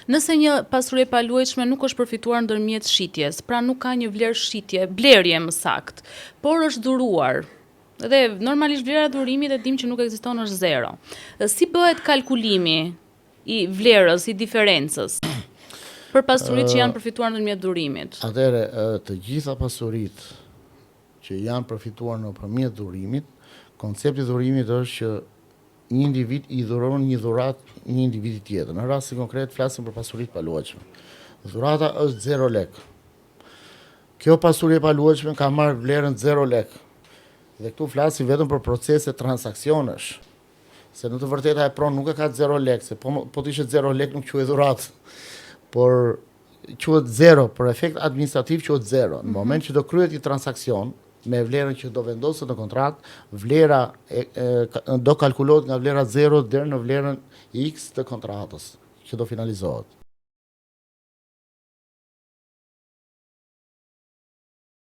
Nëse një pasuri e paluajtshme nuk është përfituar ndërmjet shitjes, pra nuk ka një blerje më sakt, por është dhuruar, dhe normalisht vlera e dhurimit e dim që nuk ekziston, është zero. Si bëhet kalkulimi i vlerës, i diferencës për pasuritë që janë përfituar ndërmjet dhurimit? Atëherë, të gjitha pasuritë që janë përfituar nëpërmjet dhurimit, koncepti i dhurimit është që një individ i dhuron një dhuratë një individi tjetër. Në rastin konkret flasim për pasuritë paluajtshme. Dhurata është 0 lek. Kjo pasuri e paluajtshme ka marrë vlerën 0 lek. Dhe këtu flasim vetëm për procese transaksionesh. Se në të vërteta e pronë nuk e ka 0 lek, se po të ishte 0 lek nuk quhet dhuratë. Por quhet 0, për efekt administrativ quhet 0. Në moment që do kryhet një transakcion me vlerën që do vendoset në kontratë, vlera do kalkulohet nga vlera 0 deri në vlerën X të kontratës që do finalizohet.